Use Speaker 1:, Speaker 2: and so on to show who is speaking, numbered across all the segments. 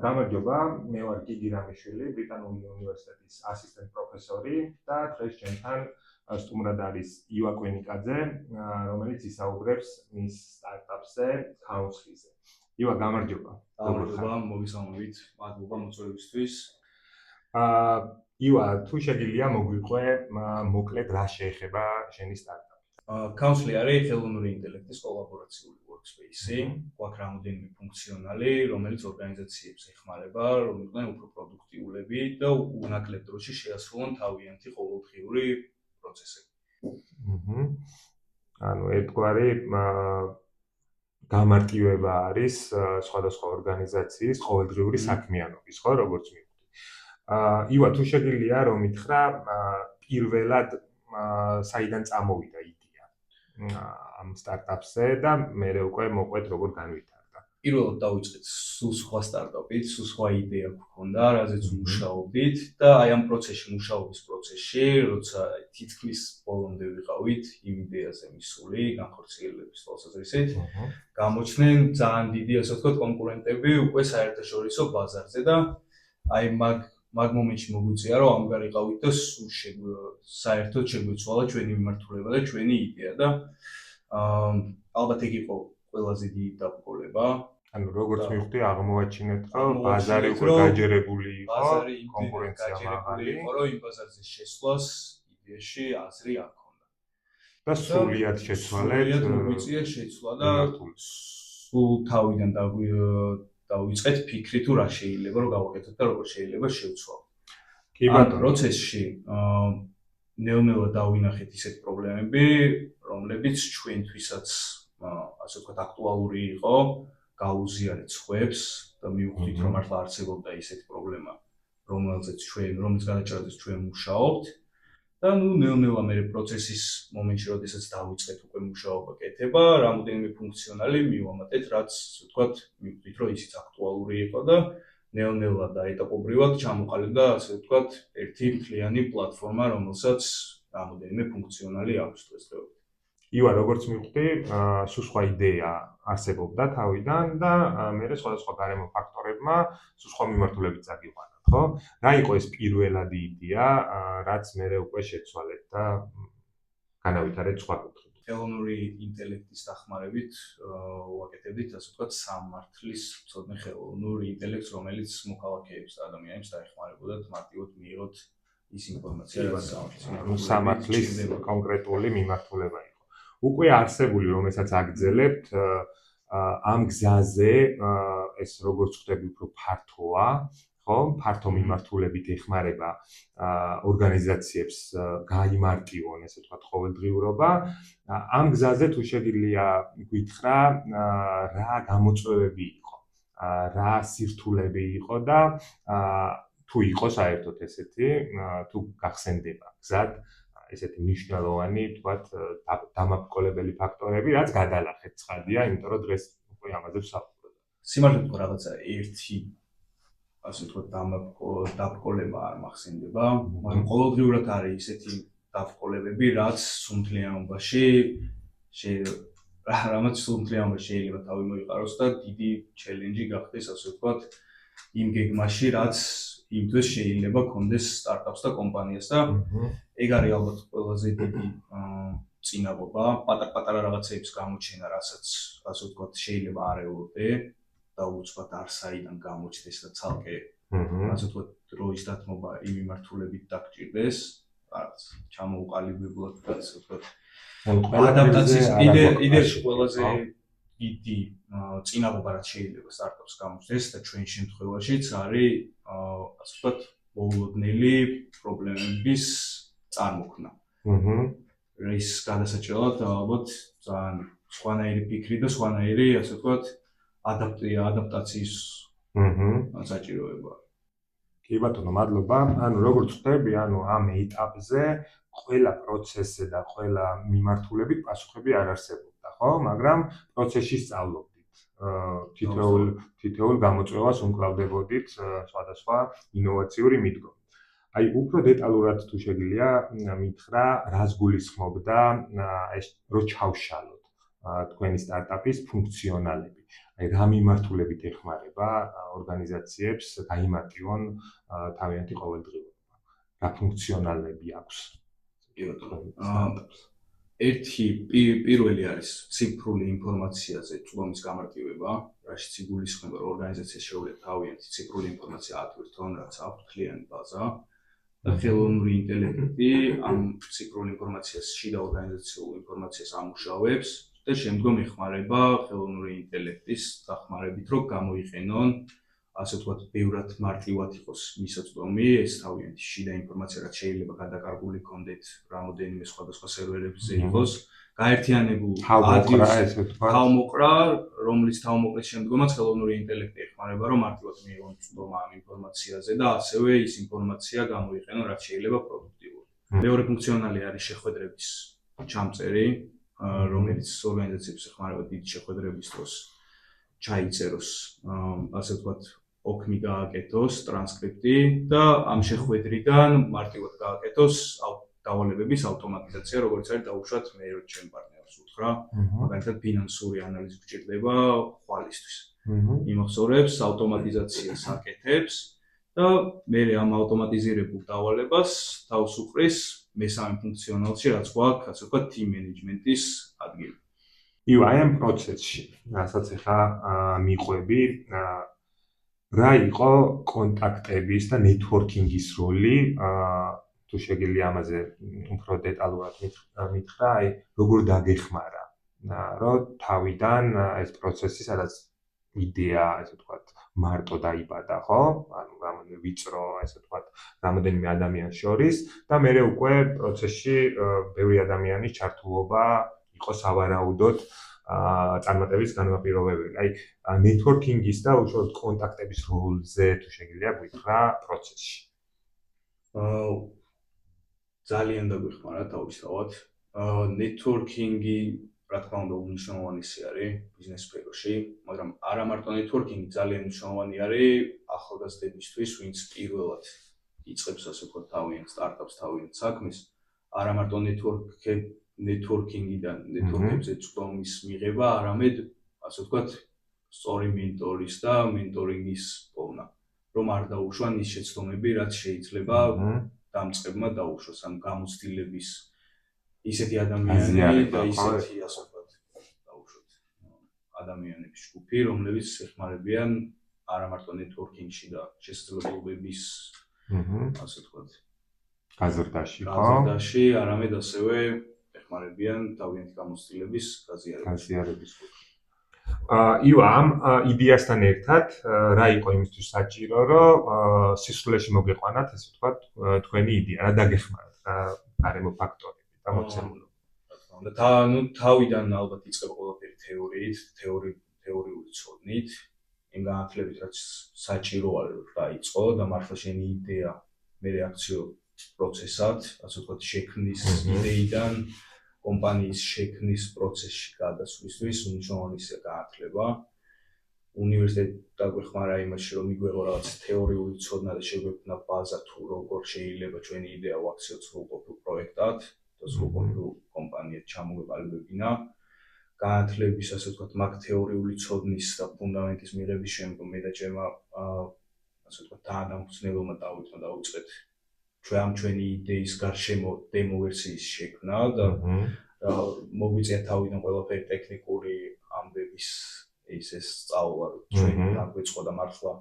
Speaker 1: გამარჯობა, მე ვარ გიგი რამიშვილი, ბრიტანული უნივერსიტეტის ასისტენტ პროფესორი და დღეს ჩემთან სტუმრად არის ივა კვენიკაძე, რომელიც ისაუბრებს მის სტარტაპზე, Counsly-ზე. ივა, გამარჯობა.
Speaker 2: გამარჯობა, მოგესალმებით, მადლობა მოწვევისთვის.
Speaker 1: ივა, თუ შეგიძლია მოგვიყვე მოკლედ რა შეეხება შენი სტარტაპი?
Speaker 2: Counsly არის ხელოვნური ინტელექტის კოლაბორაციული workspace-ი, გვაქვს რამდენიმე ფუნქციონალი, რომელიც ორგანიზაციებს ეხმარება, რომლებიდან უფრო პროდუქტიულები და უნაკლებ დროში შეასრულონ თავიანთი ყოველდღიური პროცესები.
Speaker 1: ანუ ერთგვარი გამარტივება არის სხვადასხვა ორგანიზაციის ყოველდღიური საქმიანობის, ხო, როგორც მივხვდი. ივა, თუ შეგიძლია რომ მითხრა პირველად საიდან წამოვიდა ამ სტარტაპზე და მე უკვე მოყვეთ როგორ განვითარდა.
Speaker 2: პირველად დავიწყეთ სულ სხვა სტარტაპით, სულ სხვა იდეა გვქონდა, რაზეც მუშაობდით და აი ამ მუშაობის პროცესში, როცა თითქმის ბოლომდე ვიყავით იმ იდეაზე მისული, განხორციელების თვალსაზრისით, გამოჩნდნენ ძალიან დიდი, ასე ვთქვათ, კონკურენტები უკვე საერთაშორისო ბაზარზე და აი მაგ მომენტში მოგვიწია, რომ ამგარიყავით და საერთოდ შეგვეცვალა ჩვენი მიმართულება და ჩვენი იდეა და ალბათ ეგ იყო ყველაზე დიდი დაბრკოლება.
Speaker 1: ანუ როგორც მივხვდი, აღმოვაჩინეთ, რომ ბაზარი უკვე გაჯერებული იყო, კონკურენცია მაღალი
Speaker 2: იყო, რომ იმ ბაზარზე შესვლას იდეაში აზრი არ ჰქონდა.
Speaker 1: და სრულიად შეცვალეთ,
Speaker 2: მოგვიწია შეცვლა და სულ თავიდან დავიწყეთ ფიქრი თუ რა შეიძლება რომ გავაკეთოთ და როგორ შეიძლება შევცვალოთ. ამ პროცესში ნელ-ნელა დავინახეთ ისეთ პრობლემები, რომლებიც ჩვენთვისაც ასე ვთქვათ აქტუალური იყო, გაუზიარეთ სხვებს და მივხვდით რომ მართლა არსებობდა ისეთი პრობლემა, რომელიც გადაჭრაზეც ჩვენ მუშაობთ და ნელ-ნელა მე პროცესის მომენტში, როდესაც დავიწყეთ უკვე მუშაობა კეთება, რამდენიმე ფუნქციონალი მივამატეთ, რაც ასე ვთქვათ, მივხვდით რომ ისიც აქტუალური იყო და ნელ-ნელა და ეტაპობრივად ჩამოყალიბდა, ასე ვთქვათ, ერთი მთლიანი პლატფორმა, რომელსაც რამდენიმე ფუნქციონალი აქვს დღესდღეობით.
Speaker 1: ივა, როგორც მივხვდი, სულ სხვა იდეა არსებობდა თავიდან და მერე სხვადასხვა გარემო ფაქტორებმა სულ სხვა მიმართულებით წაგიყვანათ, ხო? რა იყო ეს პირველადი იდეა, რაც მერე უკვე შეცვალეთ და განავითარეთ სხვა კუთხით?
Speaker 2: ხელოვნური ინტელექტის დახმარებით ვაკეთებდით, ასე ვთქვათ, სამართლის მცოდნე ხელოვნურ ინტელექტს, რომელიც მოქალაქეებს და ადამიანებს დაეხმარებოდა მარტივად მიიღოთ ის ინფორმაცია, რაც
Speaker 1: სამართლის კონკრეტული მიმართულება იყო. უკვე არსებული, რომელსაც აგრძელებთ, ამ გზაზე ეს როგორც ხვდები უფრო ფართოა, ხო? ფართო მიმართულებით ეხმარება ორგანიზაციებს გაიმარტივონ, ესე ვთქვათ, ყოველდღიურობა. ამ გზაზე თუ შეგიძლია გითხრა, რა გამოწვევები იყო, რა სირთულეები იყო და თუ იყო საერთოდ ესეთი, თუ გახსენდება გზად ესეთი მნიშვნელოვანი, ვთქვათ, დამაბრკოლებელი ფაქტორები, რაც გადალახეთ ცხადია, იმიტომ რომ დღეს უკვე ამაზე ვსაუბრობთ.
Speaker 2: სიმართლე ვთქვა, რაღაცა ერთი ასე ვთქვათ, დაბრკოლება არ მახსენდება, მაგრამ ყოველდღიურად არის ისეთი დაბრკოლებები, რაც სუნთლიანობაში შეიძლება თავი მოიყაროს და დიდი ჩელენჯი გახდეს, ასე ვთქვათ, იმ გეგმაში, რაც იმ დღეს შეიძლება კონდეს სტარტაპს და კომპანიას და ეგ არის ალბათ ყველაზე დიდი წინაღობა, პატარ-პატარა რაღაცეების გამოჩენა, რასაც ასე ვთქვათ, შეიძლება არ ელოდე და უცბად არ საიდან გამოჩნდეს და ცალკე ასე ვთქვათ, დროის დათმობა იმ მიმართულებით დაგჭირდეს, რაღაც ჩამოუყალიბებლად და ასე ვთქვათ, ადაპტაციის იდეაში ყველაზე დიდი წინაღობა რაც შეიძლება სტარტაპს გამოჩნდეს და ჩვენ შემთხვევაშიც არის ასე ვთქვათ, მოულოდნელი პრობლემების წარმოქმნა. ის გადასაჭრელად ალბათ ძალიან სხვანაირი ფიქრი და სხვანაირი, ასე ვთქვათ, ადაპტაციის საჭიროება.
Speaker 1: კი ბატონო, მადლობა. ანუ როგორც ხვდები, ამ ეტაპზე ყველა პროცესზე და ყველა მიმართულებით პასუხები არ არსებობდა, ხო? მაგრამ პროცესში სწავლობდით. თითოეულ გამოწვევას უმკლავდებოდით სხვადასხვა ინოვაციური მიდგომით. აი, უფრო დეტალურად თუ შეგიძლია მითხრა, რას გულისხმობდა ეს რო ჩავშალოთ თქვენი სტარტაპის ფუნქციონალები. აი რა მიმართულებით ეხმარება ორგანიზაციებს გაიმარტივონ თავიანთი ყოველდღიურობა. რა ფუნქციონალები აქვს?
Speaker 2: ერთი პირველი არის ციფრული ინფორმაციაზე წვდომის გამარტივება, რაშიც იგულისხმება, რომ ორგანიზაცია შეუძლია თავიანთი ციფრული ინფორმაცია ატვირთონ, რაც აქვს მთლიანი ბაზა და ხელოვნური ინტელექტი ამ ციფრულ ინფორმაციას შიდა ორგანიზაციულ ინფორმაციას ამუშავებს და შემდგომ ეხმარება ხელოვნური ინტელექტის დახმარებით, რომ გამოიყენონ ასე ვთქვათ, ბევრად მარტივად იყოს მისაწვდომი ეს თავიანთი შიდა ინფორმაცია, რაც შეიძლება გადაკარგული კონდეთ რამოდენიმე სხვადასხვა სერვერებზე იყოს, გაერთიანებულ თავმოყრა, რომლის თავმოყრის შემდგომაც ხელოვნური ინტელექტი ეხმარება, რომ მარტივად მიიღონ წვდომა ამ ინფორმაციაზე და ასევე ის ინფორმაცია გამოიყენონ, რაც შეიძლება პროდუქტიულად. მეორე ფუნქციონალი არის შეხვედრების ჩამწერი, რომელიც ორგანიზაციებს ეხმარება დიდი შეხვედრების დროს ჩაიწეროს, ასე ვთქვათ, ოქმი გააკეთოს ტრანსკრიპტი და ამ შეხვედრიდან მარტივად გააკეთოს დავალებების ავტომატიზაცია, როგორც არის დაუშვათ მე ჩემ პარტნიორს უთხრა, მაგალითად ფინანსური ანალიზი გჭირდება ხვალისთვის. იმახსოვრებს ავტომატიზაციას აკეთებს და მე ამ ავტომატიზირებულ დავალებას თავს უყრის მესამე ფუნქციონალში, რაც გვაქვს, ასე ვთქვათ, team management-ის ადგილი.
Speaker 1: აი ამ პროცესში, რასაც ახლა მიყვები, რა იყო კონტაქტების და ნეტვორკინგის როლი, თუ შეგიძლია ამაზე უფრო დეტალურად მითხრა, აი როგორ დაგეხმარა, რომ თავიდან ეს პროცესი, სადაც იდეა, ასე ვთქვათ, მარტო დაიბადა, ხო? ანუ რამოდენიმე ვიწრო, ასე ვთქვათ, რამოდენიმე ადამიანის შორის და მერე უკვე პროცესში ბევრი ადამიანის ჩართულობა იყო სავარაუდოდ წარმატების განმაპირობებელი. აი ნეტვორკინგის და უშუალოდ კონტაქტების როლზე თუ შეგიძლია გითხრა პროცესში.
Speaker 2: ძალიან დაგვეხმარა თავისთავად. ნეტვორკინგი, რა თქმა უნდა, უნიშნავანესი არის ბიზნეს სფეროში, მაგრამ არა მარტო ნეტვორკინგი ძალიან მნიშვნელოვანი არის ახალგაზრდებისთვის, ვინც პირველად იწყებს ასე ვთქვათ თავიანთ სტარტაპს, თავიანთ საქმეს, არა მარტო ნეტვორკინგიდან, ნეტვორკებზე წვდომის მიღება, არამედ ასე ვთქვათ, სწორი მენტორის და მენტორინგის პოვნა, რომ არ დაუშვან ის შეცდომები, რაც შეიძლება დამწყებმა დაუშვას, ამ გამოცდილების ისეთი ადამიანები და ისეთი ასე ვთქვათ, დაუშვათ ადამიანების ჯგუფი, რომლებიც ეხმარებიან არა მარტო ნეტვორკინგში და შესაძლებლობების ასე ვთქვათ, გაზრდაში, არამედ ასევე ეხმარებიან თავიანთი გამოცდილების გაზიარებას.
Speaker 1: ამ იდეასთან ერთად რა იყო იმისთვის საჭირო, რომ სისხლში მოგეყვანათ, ასე ვთქვათ, თქვენი იდეა, რა დაგეხმარათ, რა გარემო ფაქტორები და მოცემულობა.
Speaker 2: თავიდან ალბათ იწყება ყველაფერი თეორიით, თეორიული ცოდნით, იმ განათლებით, რაც საჭირო არის დაიწყო და მართლა შენი იდეა მე რეაქციო პროცესად, ასე ვთქვათ, შექმნის იდეიდან კომპანიის შექმნის პროცესში გადასვლისთვის უნიშნავანია განათლება. უნივერსიტეტი დაგვეხმარა იმაში, რომ მიგვეღო რაღაც თეორიული ცოდნა და შეგვექმნა ბაზა თუ როგორ შეიძლება ჩვენი იდეა ვაქციოთ სრულყოფილ პროექტად და სრულყოფილ კომპანიად ჩამოგვეყალიბებინა. განათლების, ასე ვთქვათ, მაგ თეორიული ცოდნის და ფუნდამენტის მიღების შემდგომ მე და ჩემმა ასე ვთქვათ, თანამფუძნებელმა დავიწყეთ ჩვენი იდეის გარშემო დემო ვერსიის შექმნა და მოგვიწია თავიდან ყველაფერი ტექნიკური ამბების ეს სწავლა, ჩვენი დაგვეწყო და მართლა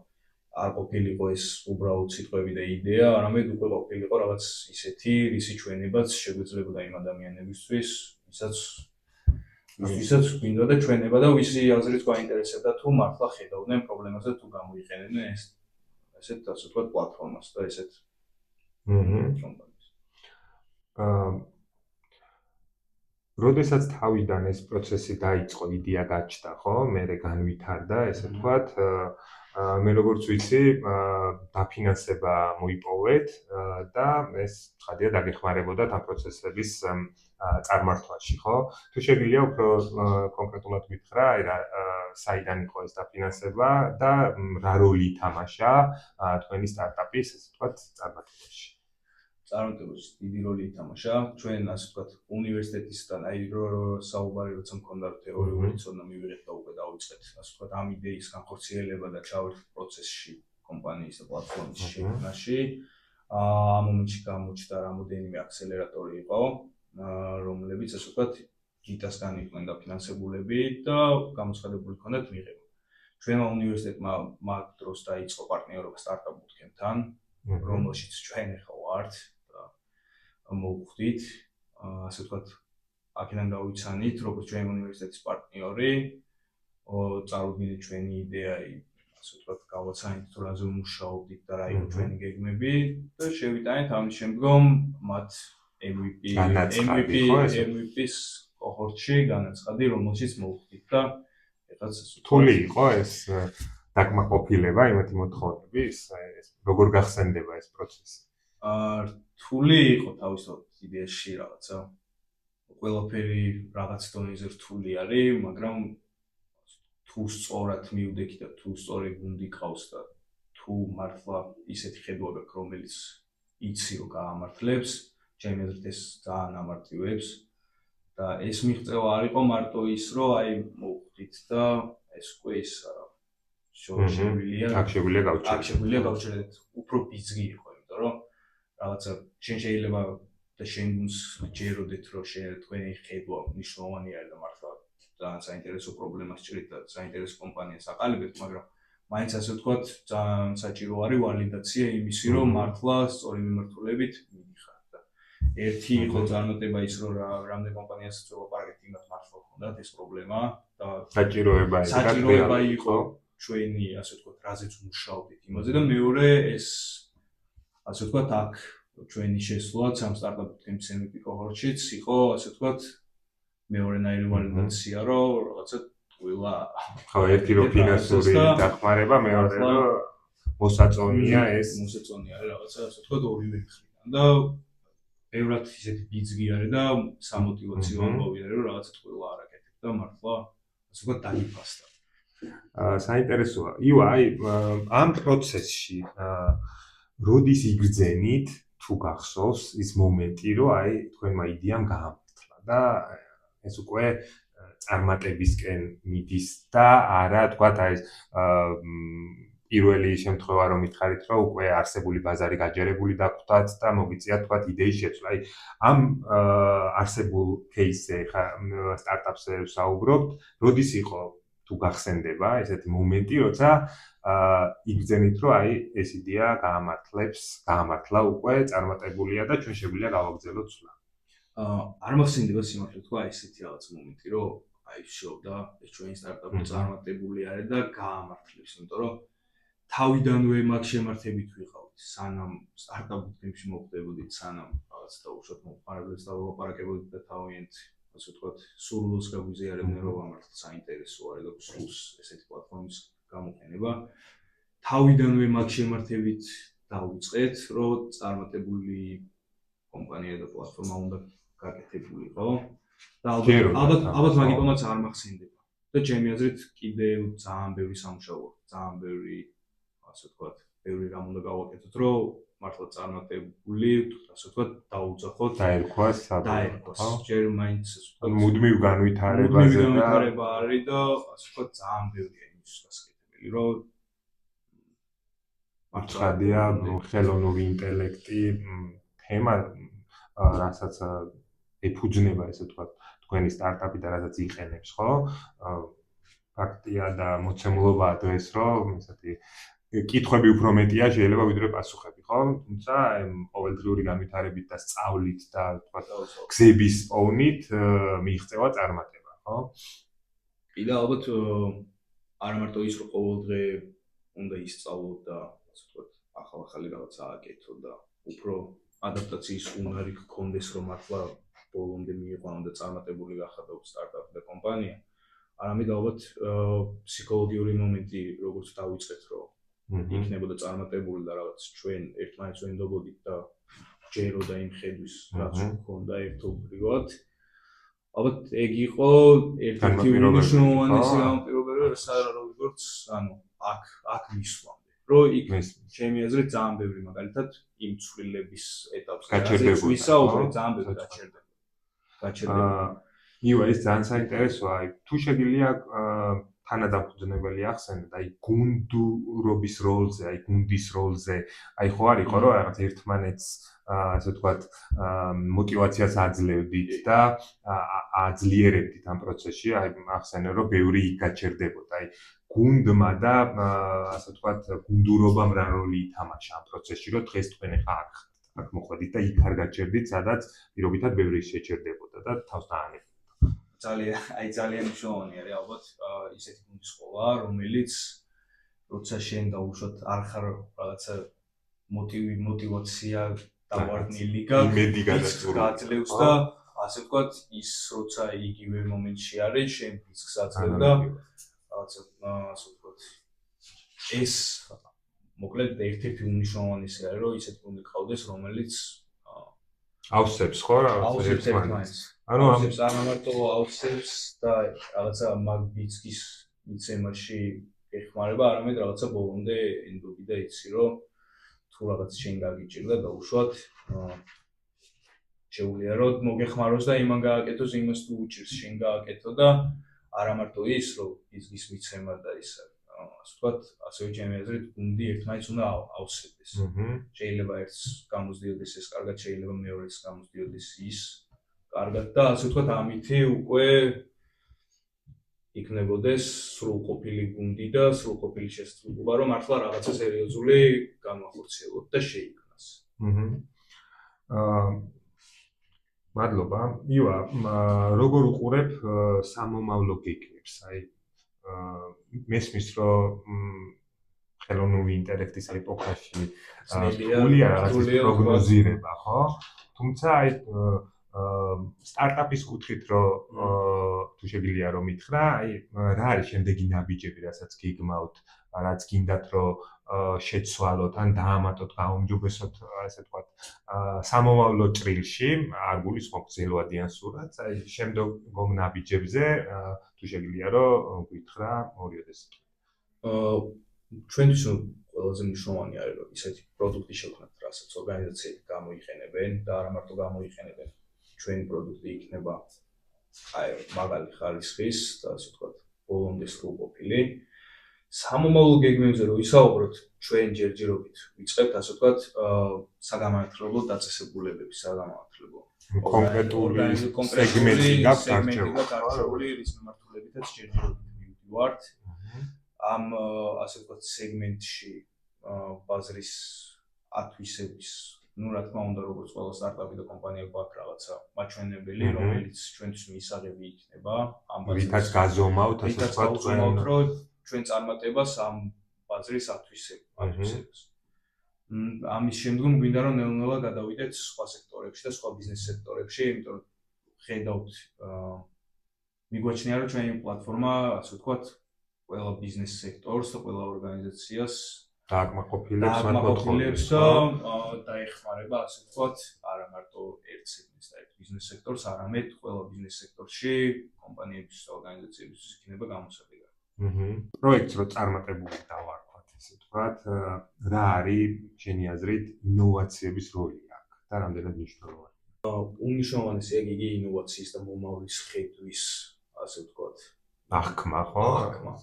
Speaker 2: არ ყოფილიყო ეს უბრალოდ სიტყვები და იდეა, არამედ უკვე ყოფილიყო რაღაც ისეთი, რისი ჩვენებაც შეგვეძლებოდა იმ ადამიანებისთვის, ვისაც გვინდა და ჩვენება და ვისი აზრით გვაინტერესებდა თუ მართლა ხედავდნენ პრობლემაზე თუ გამოიყენებდნენ ესეთ ასე ვთქვათ პლატფორმას და ესეთ კომპანიას.
Speaker 1: როდესაც თავიდან ეს პროცესი დაიწყო, იდეა გაჩნდა, ხო? მერე განვითარდა, ესე ვთქვათ, მე როგორც ვიცი, დაფინანსება მოიპოვეთ და ეს ცხადია დაგეხმარებოდათ ამ პროცესების წარმართვაში, ხო? თუ შეგიძლია უფრო კონკრეტულად გითხრა, აი რა საიდან იყო ეს დაფინანსება და რა როლი ითამაშა თქვენი სტარტაპის, ესე ვთქვათ, წარმატებაში.
Speaker 2: წარმატებაში დიდი როლი ითამაშა. ჩვენ ასე ვთქვათ, უნივერსიტეტისგან აი საუბარი როცა მქონდა თეორიული ცოდნა მივიღეთ და უკვე დავიწყეთ, ასე ვთქვათ, ამ იდეის განხორციელება და ჩავერთვით პროცესში კომპანიის და პლატფორმის შექმნაში. ამ მომენტში გამოჩნდა რამოდენიმე აქსელერატორი იყო, რომლებიც ასე ვთქვათ, გიტასგან იყვნენ დაფინანსებულები და გამოცხადებული ჰქონდათ მიღება. ჩვენმა უნივერსიტეტმა მაგ დროს დაიწყო პარტნიორობა სტარტაპ ბუთკემპთან, რომელშიც ჩვენ ახლა ვართ და მოვხვდით, ასე ვთქვათ, აქედან გავიცანით, როგორც ჩვენი უნივერსიტეტის პარტნიორი, წარუდგინეთ ჩვენი იდეა, ასე ვთქვათ, გავაცანით თუ რაზე ვმუშაობდით და რა იყო ჩვენი გეგმები და შევიტანეთ ამის შემდგომ მათ MVP-ს კოჰორტში განაცხადი, რომელშიც მოვხვდით და ეხლა
Speaker 1: რთული იყო ეს დაკმაყოფილება იმათი მოთხოვნების, როგორ გახსენდება ეს პროცესი?
Speaker 2: რთული იყო თავისთავად იდეაში რაღაცა. ყველაფერი რაღაც დონეზე რთული არის, მაგრამ თუ სწორად მივდექი და თუ სწორი გუნდი ყავს და თუ მართლა ისეთი ხედვა გაქვს, რომელიც იცი რომ გაამართლებს, ჩემი აზრით ეს ძალიან ამარტივებს და ეს მიღწევა არ იყო მარტო ის, რომ აი მოვხვდით და ეს უკვე ის
Speaker 1: შეგვიძლია
Speaker 2: გავჩერდეთ. უფრო ბიზგი იყო, იმიტომ რომ რაღაცა შენ შეიძლება და შენ გუნდს ჯეროდეთ, რომ თქვენი ხედვა მნიშვნელოვანი არის და მართლა ძალიან საინტერესო პრობლემას ჭრით და საინტერესო კომპანიას აყალიბებთ, მაგრამ მაინც ასე ვთქვათ, ძალიან საჭირო არის ვალიდაცია იმისი, რომ მართლა სწორი მიმართულებით მიდიხართ და ერთი იყო წარმატება ის, რომ რამდენ კომპანიას ვლაპარაკეთ, იმათ მართლა ჰქონდათ ეს პრობლემა და საჭიროება იყო ჩვენი, ასე ვთქვათ, რაზეც ვმუშაობდით იმაზე და მეორე ეს, ასე ვთქვათ, აქ ჩვენი შესვლაც ამ სტარტაპ ბუთკემპის MVP კოჰორტშიც იყო, ასე ვთქვათ, მეორენაირი ვალიდაცია, რომ რაღაცა ყველა
Speaker 1: ერთი რომ ფინანსური დახმარება, მეორე რომ მოსაწონია ეს
Speaker 2: რაღაცა, ასე ვთქვათ, ორივე მხრიდან და ბევრად ისეთი ბიძგი არის და სამოტივაციო ამბავი არის, რომ რაღაცა ყველა არაკეთებ და მართლა, ასე ვთქვათ, დაიფასდა.
Speaker 1: საინტერესოა. აი, ამ პროცესში როდის იგრძენით თუ გახსოვს ის მომენტი, რომ აი თქვენმა იდეამ გაამართლა და ეს უკვე წარმატებისკენ მიდის და არა, თქვათ, აი პირველი შემთხვევა რომ მითხარით, რომ უკვე არსებული ბაზარი გაჯერებული დაგვდათ და მოგიწიათ, თქვათ, იდეის შეცვლა. აი ამ არსებულ кейსზე ხა სტარტაპზე ვსაუბრობთ, როდის იყო თუ გახსენდება ესეთი მომენტი, როცა იგრძენით, რომ აი ეს იდეა გაამართლა უკვე წარმატებულია და ჩვენ შეგვიძლია გავაგრძელოთ სვლა.
Speaker 2: არ მახსენდება სიმართლე თქვა ესეთი რაღაც მომენტი, რომ აი შევდა ეს ჩვენი სტარტაპი წარმატებული არის და გაამართლებს, იმიტომ რომ თავიდანვე მაგ შემართებით ვიყავით, სანამ სტარტაპ ბუთკემპში მოხვდებოდით, სანამ რაღაც დაუშვათ მომხმარებლებს დავაპარაკებოდით და თავიანთ, ასე ვთქვათ, სურვილს გაგვიზიარებდნენ, რომ ამართლად საინტერესო არის და სულს ესეთი პლატფორმის გამოყენება. თავიდანვე მაგ შემართებით დავიწყეთ, რომ წარმატებული კომპანია და პლატფორმა უნდა გაკეთებულიყო და ალბათ მაგიტომაც არ მახსენდება. და ჩემი აზრით კიდევ ძალიან ბევრი სამუშაო, ძალიან ბევრი, ასე ვთქვათ, ბევრი რამ უნდა გავაკეთოთ, რომ მართლა წარმატებული, ასე ვთქვათ, დაუძახოთ,
Speaker 1: დაერქვას.
Speaker 2: ჯერ მაინც, ასე ვთქვათ,
Speaker 1: მუდმივ განვითარებაზე
Speaker 2: განვითარება არის და ასე ვთქვათ, ძალიან ბევრია იმისთვის გასაკეთებელი, რომ
Speaker 1: მართლია ხელოვნური ინტელექტი თემა, რასაც ეფუძნება, ესე ვთქვათ, თქვენი სტარტაპი და რასაც იყენებს, ხო? ფაქტია და მოცემულობაა დღეს, რომ ესეთი კითხვები უფრო მეტია შეიძლება ვიდრე პასუხები, ხო? თუმცა ყოველდღიური განვითარებით და სწავლით და ვთქვათ, გზების პოვნით მიიღწევა წარმატება, ხო?
Speaker 2: კი და ალბათ არა მარტო ის, რომ ყოველდღე უნდა ისწავლო და ასე ვთქვათ, ახალ-ახალი რაღაცა აკეთო და უფრო ადაპტაციის უნარი გქონდეს, რომ მართლა ბოლომდე მიიყვანო და წარმატებული გახადო სტარტაპი და კომპანია. არამედ ალბათ ფსიქოლოგიური მომენტი, როგორც დავიწყეთ, რომ იქნებოდა წარმატებული და რაღაც ჩვენ ერთმანეთს ვენდობოდით და ჯეროდა იმ ხედვის, რაც გვქონდა ერთობლივად. ალბათ ეგ იყო ერთ-ერთი უმნიშვნელოვანესი განპირობება, როგორც ანუ აქ მისვლამდე, რომ იქ ჩემი აზრით ძალიან ბევრი მაგალითად იმ ცვლილების ეტაპზე
Speaker 1: გაჩერდებოდა.
Speaker 2: ვისაუბრე ძალიან ბევრი გაჩერდება.
Speaker 1: იო ეს ძალიან საინტერესოა. აი თუ შეგვიძლია თანადამფუძნებელი ახსენოთ, აი გუნდურობის როლზე, აი გუნდის როლზე, აი ხო არ იყო რომ რაღაც ერთმანეთს ასე ვთქვათ мотиваციას აძლევდით და აძლიერებდით ამ პროცესში, აი ახსენე რომ ბევრი გაჩერდებოდა. აი გუნდმა და ასე ვთქვათ გუნდურობამ რა როლი ითამაშა ამ პროცესში, რომ დღეს თქვენ ახლა აქ მოხვედით და იქ არ გაჩერდით, სადაც პირობითად ბევრი შეჩერდებოდა და თავს დაანებდით.
Speaker 2: ძალიან მნიშვნელოვანი არის ალბათ ისეთი გუნდის ყოლა, რომელიც როცა შენ დაუშვათ არ ხარ რაღაცა мотивация დავარდნილი გაძლევს და ასე ვთქვათ ის როცა იგივე მომენტში არის, შენ რისკს აძლევ და რაღაცა ასე ვთქვათ ეს მოკლედ ერთ-ერთი უმნიშვნელოვანესი არის, რომ ისეთი გუნდი ყავდეს, რომელიც
Speaker 1: ავსებს ხო რაღაცა ერთმანეთს.
Speaker 2: ანუ არ მარტო ავსებს და რაღაცა მაგ ბიცკის მიცემაში ეხმარება, არამედ რაღაცა ბოლომდე ენდობი და იცი რომ თუ რაღაც შენ გაგიჭირდა დაუშვათ შეუძლია რომ მოგეხმაროს და იმან გააკეთოს იმას თუ უჭირს შენ გააკეთო და არა მარტო ის რომ ბიცკის მიცემა და ის ასე ვთქვათ ასევე ჩემი აზრით გუნდი ერთმანეთს უნდა ავსებდეს. შეიძლება ერთს გამოსდიოდეს ეს კარგად, შეიძლება მეორეს გამოსდიოდეს ის კარგად და ასე ვთქვათ ამითი უკვე იქნებოდეს სრულყოფილი გუნდი და სრულყოფილი შესაძლებლობა რომ მართლა რაღაცა სერიოზული განვახორციელოთ და შეიქმნას. მადლობა.
Speaker 1: ივა, როგორ უყურებ სამომავლო გეგმებს? აი მესმის რომ ხელოვნური ინტელექტის ეპოქაში რთულია რაღაცის პროგნოზირება, ხო? თუმცა აი სტარტაპის კუთხით რომ თუ შეგვიძლია რომ მითხრა, აი რა არის შემდეგი ნაბიჯები, რასაც გიგმავთ, რაც გინდათ რომ შეცვალოთ ან დაამატოთ, გაუმჯობესოთ, ასე ვთქვათ, სამომავლო ჭრილში, არ გულისხმობ ძელვადიან სურათს, აი შემდგომ ნაბიჯებზე თუ შეგვიძლია რომ გითხრა ორიოდე სიტყვით.
Speaker 2: ჩვენთვის ყველაზე მნიშვნელოვანი არის რომ ისეთი პროდუქტი შევქმნათ, რასაც ორგანიზაციები გამოიყენებენ და არა მარტო გამოიყენებენ. ჩვენი პროდუქტი იქნება აი მაგალი ხარისხის და ასე ვთქვათ ბოლომდე სრულყოფილი. სამომავლო გეგმებზე რო ვისაუბროთ, ჩვენ ჯერჯერობით ვიწყებთ ასე ვთქვათ საგამართლებლო დაწესებულებების საგამართლებლო
Speaker 1: კონკრეტული სეგმენტი გაქვს
Speaker 2: არჩეული, რის მიმართულებითაც ჯერჯერობით მივდივართ. ამ ასე ვთქვათ სეგმენტში ბაზრის ათვისების ну, რა თქმა უნდა, როგორც ყველა სტარტაპი და კომპანია გვაქვს რაღაცა მაჩვენებელი, რომელიც ჩვენთვის მისაღები იქნება. ამ
Speaker 1: ბაზრით გაზომავთ, ასე ვთქვათ,
Speaker 2: რომ ჩვენ წარმატებას ამ ბაზრის ათვისებას. ამის შემდგომ გვინდა რომ ნელ-ნელა გადავიდეთ სხვა სექტორებში და სხვა ბიზნეს სექტორებში, იმიტომ რომ ხედავთ მიგვაჩნია რომ ჩვენი პლატფორმა, ასე ვთქვათ, ყველა ბიზნეს სექტორს და ყველა ორგანიზაციას
Speaker 1: დააკმაყოფილებს
Speaker 2: და ეხმარება, ასე ვთქვათ, არა მარტო ერთ სეგმენტს და ერთ ბიზნეს სექტორს, არამედ ყველა ბიზნეს სექტორში კომპანიების და ორგანიზაციებისთვის იქნება გამოსადეგარი.
Speaker 1: პროექტს რო წარმატებული დავარქვათ, ესე ვთქვათ, რა არის შენი აზრით ინოვაციების როლი აქ და რამდენად მნიშვნელოვანი?
Speaker 2: უმნიშვნელოვანესი იგი ინოვაციის და მომავლის ხედვის, ასე ვთქვათ,
Speaker 1: აღქმა, ხო?
Speaker 2: აღქმა.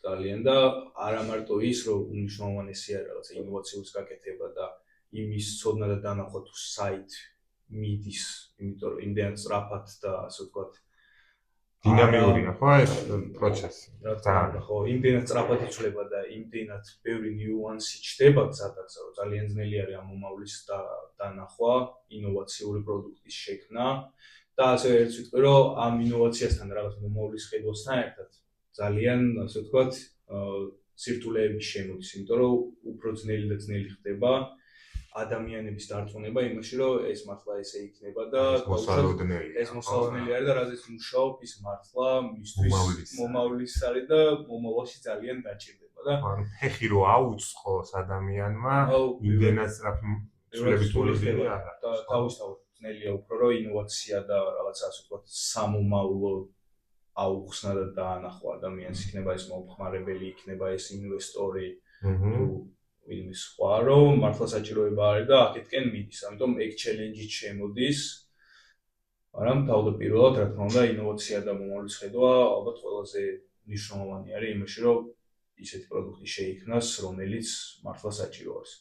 Speaker 2: ძალიან და არა მარტო ის, რომ უმნიშვნელოვანესი არის რაღაცა ინოვაციის გაკეთება და იმის ცოდნა და დანახვა თუ საით მიდის, იმიტომ რომ იმდენად სწრაფად და ასე ვთქვათ
Speaker 1: დინამიურია, ხო ეს პროცესი.
Speaker 2: რა თქმა უნდა, ხო, იმდენად სწრაფად იცვლება და იმდენად ბევრი ნიუანსი ჩდება გზადაგზა, რომ ძალიან ძნელი არის ამ მომავლის დანახვა, ინოვაციური პროდუქტის შექმნა და ასევე ერთ ვიტყვი, რომ ამ ინოვაციასთან რაღაც მომავლის ხედვასთან ერთად ძალიან, ასე ვთქვათ, სირთულეების შემოდის, იმიტომ რომ უფრო ძნელი და ძნელი ხდება ადამიანების დარწმუნება იმაში, რომ ეს მართლა ესე იქნება და ეს მოსალოდნელი არის და რაზეც მუშაობ, ის მართლა მისთვის მომავლის არის და მომავალში ძალიან დაჭირდება და
Speaker 1: ფეხი რო აუწყოს ადამიანმა, იმდენად სწრაფი ცვლილების მოლოდინი არ არის.
Speaker 2: და თავისთავად ძნელია უფრო რომ ინოვაცია და რაღაცა ასე ვთქვათ, სამომავლო აუხსნა და დაანახვა ადამიანს, იქნება ეს მომხმარებელი, იქნება ეს ინვესტორი, თუ ვინმე სხვა, რომ მართლა საჭიროება არის და აქეთკენ მიდის. ამიტომ ეგ ჩელენჯიც შემოდის. მაგრამ თავდაპირველად, რა თქმა უნდა, ინოვაცია და მომავლის ხედვა ალბათ ყველაზე მნიშვნელოვანი არის იმაში, რომ ისეთი პროდუქტი შეიქმნას, რომელიც მართლა საჭირო არის.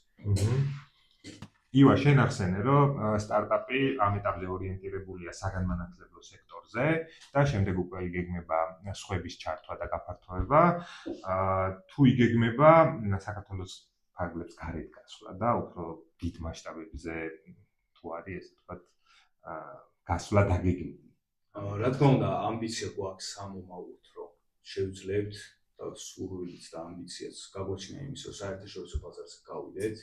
Speaker 1: ივა, შენ ახსენე, რომ სტარტაპი ამ ეტაპზე ორიენტირებულია საგანმანათლებლო სექტორზე და შემდეგ უკვე იგეგმება სხვების ჩართვა და გაფართოება. თუ იგეგმება საქართველოს ფარგლებს გარეთ გასვლა და უფრო დიდ მასშტაბებზე თუ არის ესე ვთქვათ, გასვლა დაგეგმილი.
Speaker 2: რა თქმა უნდა, ამბიცია გვაქვს სამომავლოდ, რომ შევძლებთ და სურვილიც და ამბიციაც გაგვაჩნია იმის, რომ საერთაშორისო ბაზარზე გავიდეთ.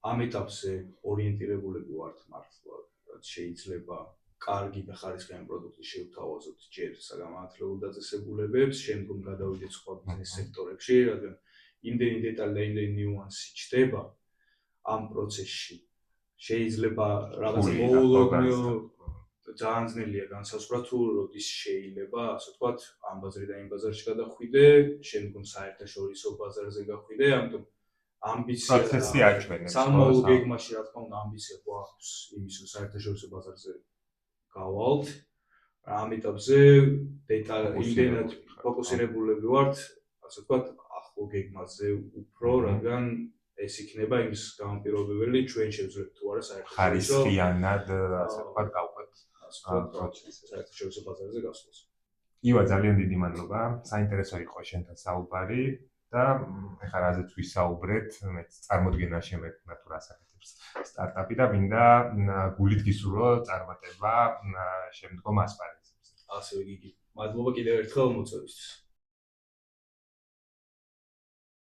Speaker 2: ამ ეტაპზე ორიენტირებულები ვართ მართლა, რაც შეიძლება კარგი და ხარისხიანი პროდუქტი შევთავაზოთ ჯერ საგანმანათლებლო დაწესებულებებს, შემდგომ გადავიდეთ სხვა ბიზნეს სექტორებში, რადგან იმდენი დეტალი და იმდენი ნიუანსი ჩდება ამ პროცესში. შეიძლება რაღაც მოულოდნელ ძალიან ძნელია განსაზღვრა თუ როდის შეიძლება, ასე ვთქვათ, ამ ბაზრიდან იმ ბაზარში გადახვიდე, შემდგომ საერთაშორისო ბაზარზე გახვიდე, ამიტომ ამბიცია
Speaker 1: პროცესი აჩვენებს.
Speaker 2: სამომავლო გეგმაში რა თქმა უნდა ამბიცია გვაქვს იმის, რომ საერთაშორისო ბაზარზე გავალთ. ამ ეტაპზე იმდენად ფოკუსირებულები ვართ, ასე ვთქვათ, ახლო გეგმაზე უფრო, რადგან ეს იქნება იმის გამომპირობებელი, ჩვენ შევძლებთ თუ არა საერთაშორისო
Speaker 1: ხარისხიანად, ასე ვთქვათ, გავყვეთ
Speaker 2: პროცესს საერთაშორისო ბაზარზე გასვლას.
Speaker 1: ივა, ძალიან დიდი მადლობა. საინტერესო იყო შენთან საუბარი და ეხლა რაზეც ვისაუბრეთ, მეც წარმოდგენა შემექმნა თუ რას აკეთებს სტარტაპი და მინდა გულით გისურვო წარმატება შემდგომ ასპარეზებზე.
Speaker 2: ასევე გიგი, მადლობა კიდევ ერთხელ მოწვევისთვის.